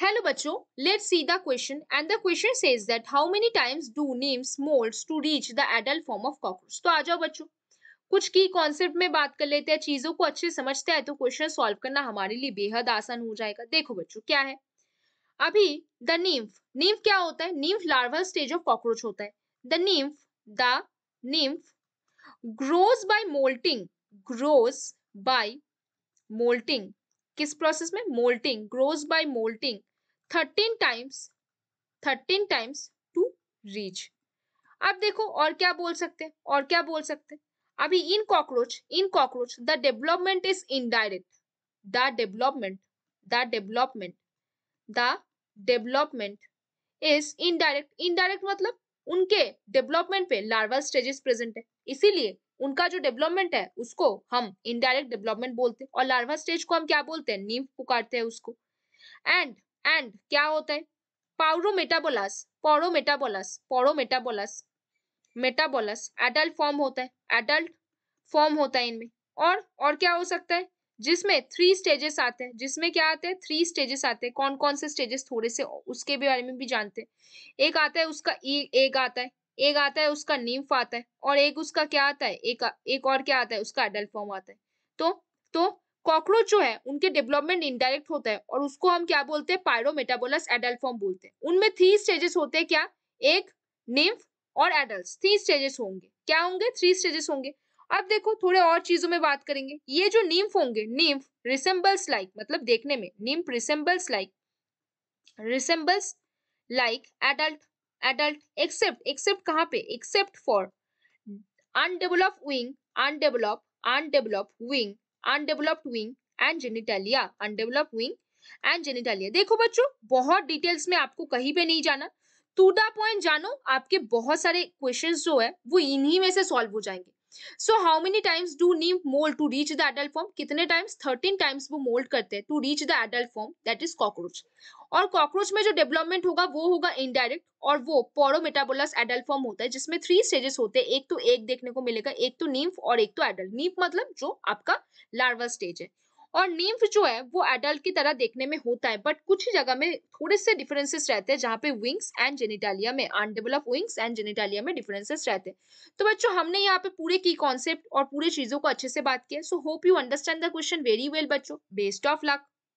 Hello बच्चों, let's see the question and the question says that how many times do nymphs molts to reach the adult form of cockroach। तो आ जाओ बच्चों, कुछ की concept में बात कर लेते हैं, चीजों को अच्छे समझते हैं तो क्वेश्चन सॉल्व करना हमारे लिए बेहद आसान हो जाएगा। देखो बच्चों क्या है, अभी द निम्फ, निम्फ क्या होता है? Nymph larval stage of cockroach होता है। The nymph grows by moulting, grows by moulting, किस प्रोसेस में? Moulting, grows by moulting 13 times, 13 times to reach. अब देखो और क्या बोल सकते हैं, और क्या बोल सकते हैं, अभी इन cockroach the development is indirect, the development the development the development is indirect. Indirect मतलब उनके डेवलपमेंट पे लार्वल स्टेजेस प्रेजेंट है, इसीलिए उनका जो डेवलपमेंट है उसको हम इनडायरेक्ट डेवलपमेंट बोलते हैं, और लार्वा स्टेज को हम क्या बोलते हैं? नींव पुकारते हैं उसको। एंड क्या होता है? पाउरोमेटाबोलस, पोरोमेटाबोलस मेटाबोलस एडल्ट फॉर्म होता है, एडल्ट फॉर्म होता है इनमें। और क्या हो सकता है? जिसमें 3 स्टेजेस आते हैं, जिसमें क्या आते हैं? 3 स्टेजेस आते हैं। कौन कौन से स्टेजेस, थोड़े से उसके बारे में भी जानते हैं। एक आता है उसका एग आता है, एक आता है उसका नीम्फ आता है, और एक उसका क्या आता है? एक और क्या आता है? उसका एडल्ट फॉर्म आता है। तो कॉकरोच जो है उनके डेवलपमेंट इनडायरेक्ट होता है, और उसको हम क्या बोलते हैं? पायरोमेटाबोलस एडल्ट फॉर्म बोलते हैं। उनमें 3 स्टेजेस होते हैं, क्या? एक, निम्फ और एडल्ट, 3 स्टेजेस होंगे। क्या होंगे? 3 स्टेजेस होंगे। अब देखो थोड़े और चीजों में बात करेंगे। ये जो निम्फ होंगे, निम्फ रिसेम्बल्स लाइक, मतलब देखने में nymph resembles like adult, except कहाँ पे? Except for undeveloped wing, undeveloped wing, undeveloped wing and genitalia, undeveloped wing and genitalia। देखो बच्चों, बहुत डिटेल्स में आपको कहीं पे नहीं जाना, टू द पॉइंट जानो, आपके बहुत सारे क्वेश्चंस जो है वो इन्हीं में से सॉल्व हो जाएंगे। So how many times do nymph mould to reach the adult form? कितने टाइम्स? 13 टाइम्स वो मोल्ड करते हैं to reach the adult form, that is cockroach. और कॉकरोच में जो डेवलपमेंट होगा वो होगा इनडायरेक्ट, और वो पोरोमेटाबोलस एडल्ट फॉर्म होता है, जिसमें 3 स्टेजेस होते हैं। एक तो एक देखने को मिलेगा, एक तो नीम्फ और एक तो एडल्ट। नीम्फ मतलब जो आपका लार्वा स्टेज है, और नीम्फ जो है वो एडल्ट की तरह देखने में होता है, बट कुछ ही जगह में थोड़े से डिफरेंसेस रहते हैं, जहाँ पे विंग्स एंड जेनिटालिया में, अनडेवलप विंग्स एंड जेनिटालिया में डिफरेंसेस रहते हैं। तो बच्चों हमने यहाँ पे पूरे की कॉन्सेप्ट और पूरे चीजों को अच्छे से बात किया। So hope you understand the question very well बच्चों। Best of luck.